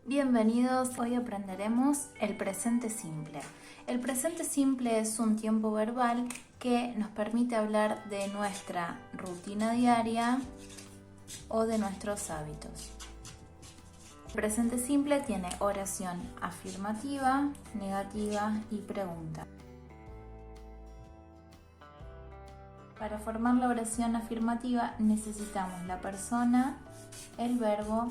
Bienvenidos, hoy aprenderemos el presente simple. El presente simple es un tiempo verbal que nos permite hablar de nuestra rutina diaria o de nuestros hábitos. El presente simple tiene oración afirmativa, negativa y pregunta. Para formar la oración afirmativa necesitamos la persona, el verbo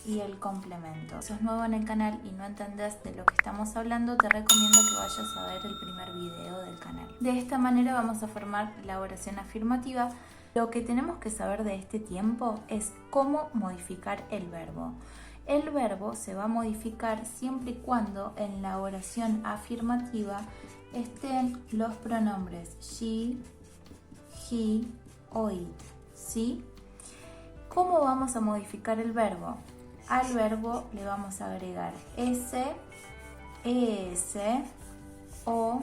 y el complemento. Si sos nuevo en el canal y no entendés de lo que estamos hablando, te recomiendo que vayas a ver el primer video del canal. De esta manera vamos a formar la oración afirmativa. Lo que tenemos que saber de este tiempo es cómo modificar el verbo. El verbo se va a modificar siempre y cuando en la oración afirmativa estén los pronombres she, he o it, ¿sí? ¿Cómo vamos a modificar el verbo? Al verbo le vamos a agregar s, es, o,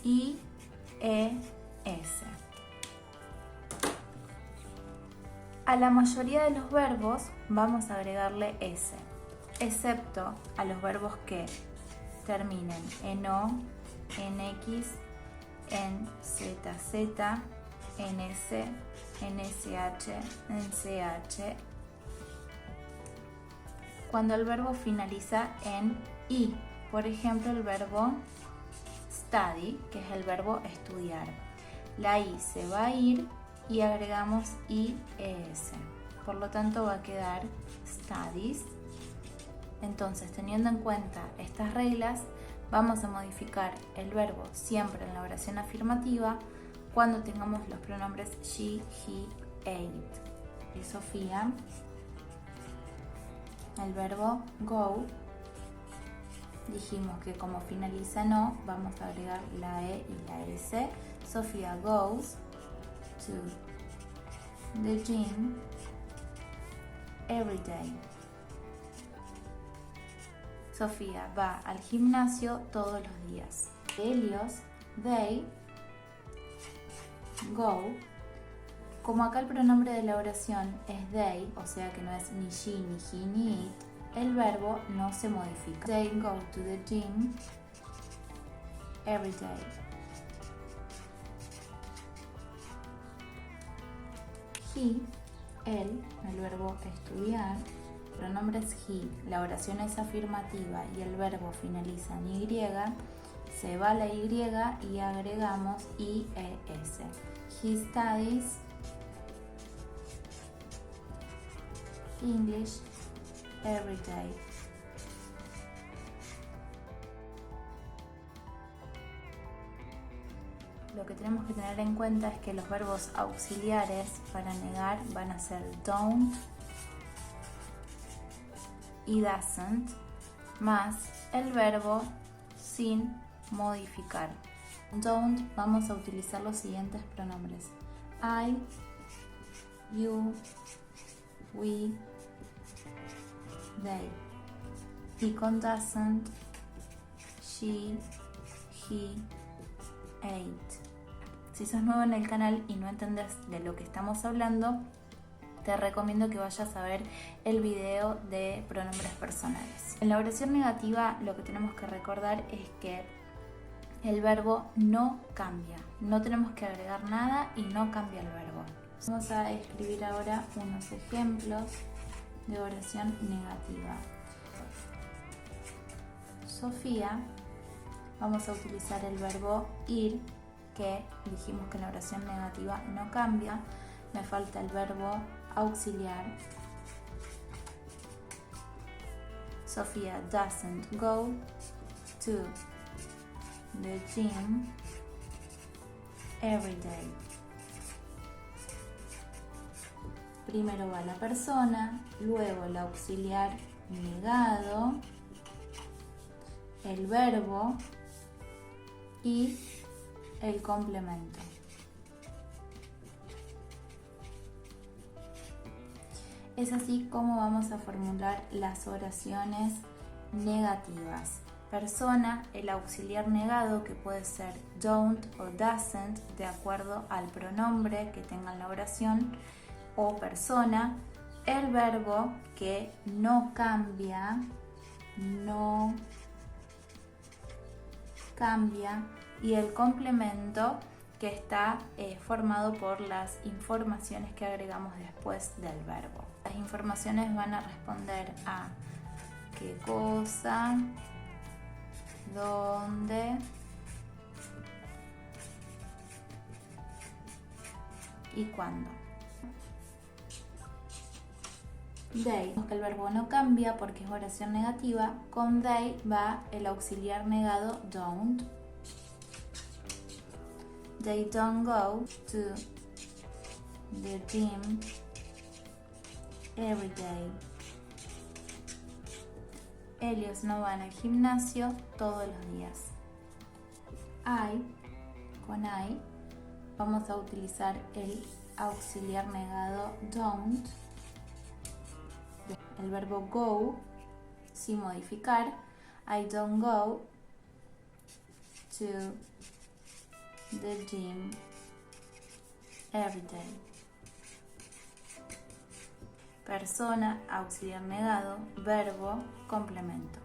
i, es. A la mayoría de los verbos vamos a agregarle s, excepto a los verbos que terminen en o, en x, en zz, en s, en sh, en ch, cuando el verbo finaliza en i. Por ejemplo, el verbo study, que es el verbo estudiar. La i se va a ir y agregamos ies. Por lo tanto va a quedar studies. Entonces, teniendo en cuenta estas reglas, vamos a modificar el verbo siempre en la oración afirmativa cuando tengamos los pronombres she, he, it. Y Sofía, el verbo go, dijimos que como finaliza no, vamos a agregar la e y la s. Sofía goes to the gym every day. Sofía va al gimnasio todos los días. Ellos, they go. Como acá el pronombre de la oración es they, o sea que no es ni she, ni he, ni it, el verbo no se modifica. They go to the gym every day. He, él, el verbo estudiar, el pronombre es he, la oración es afirmativa y el verbo finaliza en y, se va la y y agregamos ies. He studies English every day. Lo que tenemos que tener en cuenta es que los verbos auxiliares para negar van a ser don't y doesn't, más el verbo sin modificar. Don't vamos a utilizar los siguientes pronombres: I, you, we, they. Y con doesn't, she, he, it. Si sos nuevo en el canal y no entendés de lo que estamos hablando, te recomiendo que vayas a ver el video de pronombres personales. En la oración negativa lo que tenemos que recordar es que el verbo no cambia. No tenemos que agregar nada y no cambia el verbo. Vamos a escribir ahora unos ejemplos de oración negativa. Sofía, vamos a utilizar el verbo ir, que dijimos que en la oración negativa no cambia. Me falta el verbo auxiliar. Sofía doesn't go to the gym every day. Primero va la persona, luego el auxiliar negado, el verbo y el complemento. Es así como vamos a formular las oraciones negativas. Persona, el auxiliar negado, que puede ser don't o doesn't de acuerdo al pronombre que tenga en la oración, o persona, el verbo que no cambia no cambia, y el complemento que está formado por las informaciones que agregamos después del verbo. Las informaciones van a responder a qué cosa, dónde y cuándo. They, el verbo no cambia porque es oración negativa. Con they va el auxiliar negado don't. They don't go to the gym every day. Ellos no van al gimnasio todos los días. Con I vamos a utilizar el auxiliar negado don't. El verbo go sin modificar. I don't go to the gym every day. Persona, auxiliar negado, verbo, complemento.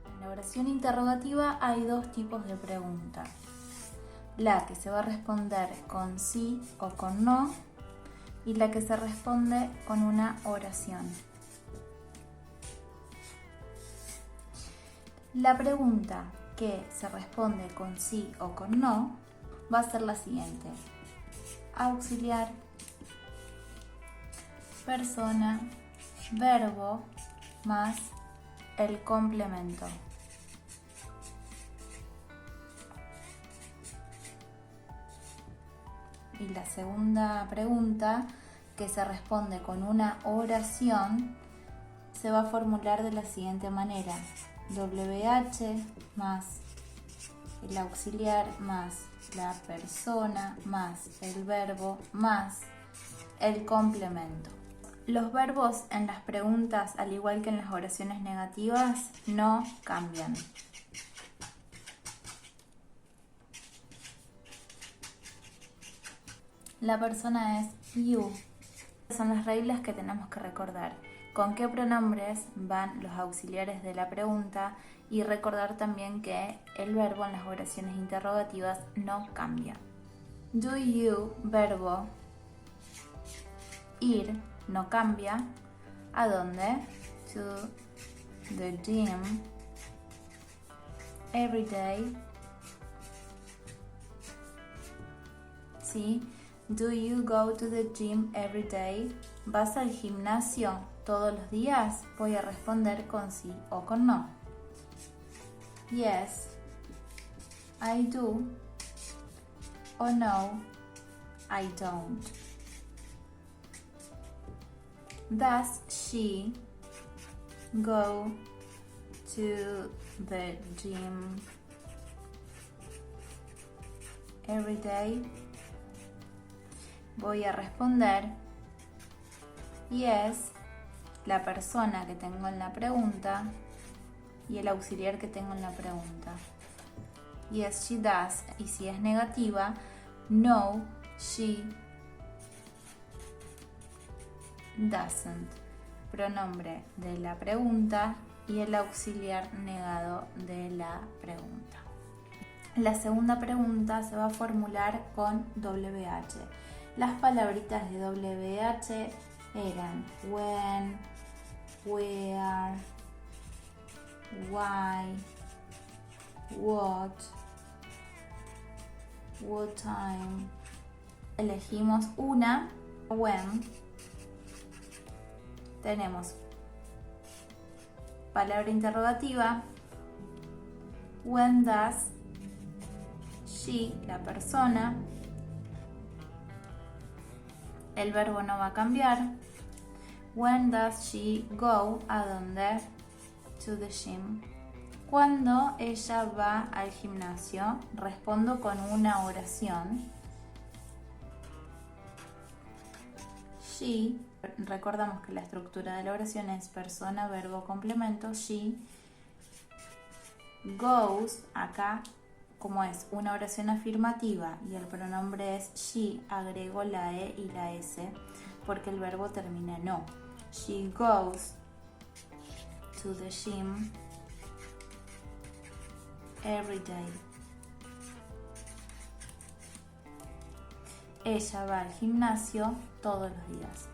En la oración interrogativa hay dos tipos de pregunta. La que se va a responder con sí o con no, y la que se responde con una oración. La pregunta que se responde con sí o con no va a ser la siguiente: auxiliar, persona, verbo más el complemento. Y la segunda pregunta, que se responde con una oración, se va a formular de la siguiente manera: WH más el auxiliar más la persona más el verbo más el complemento. Los verbos en las preguntas, al igual que en las oraciones negativas, no cambian. La persona es you. Son las reglas que tenemos que recordar. Con qué pronombres van los auxiliares de la pregunta, y recordar también que el verbo en las oraciones interrogativas no cambia. Do you, verbo ir, no cambia. ¿A dónde? To the gym every day. ¿Sí? Do you go to the gym every day? ¿Vas al gimnasio todos los días? Voy a responder con sí o con no. Yes, I do. O no, I don't. Does she go to the gym every day? Voy a responder yes, la persona que tengo en la pregunta y el auxiliar que tengo en la pregunta. Yes, she does. Y si es negativa, no, she doesn't. Pronombre de la pregunta y el auxiliar negado de la pregunta. La segunda pregunta se va a formular con WH. Las palabritas de WH eran when, where, why, what time. Elegimos una, when. Tenemos palabra interrogativa, when does she, la persona, el verbo no va a cambiar. When does she go? ¿A dónde? To the gym. Cuando ella va al gimnasio, respondo con una oración. She, recordamos que la estructura de la oración es persona, verbo, complemento. She goes, acá como es una oración afirmativa y el pronombre es she, agrego la E y la S porque el verbo termina en O. She goes to the gym every day. Ella va al gimnasio todos los días.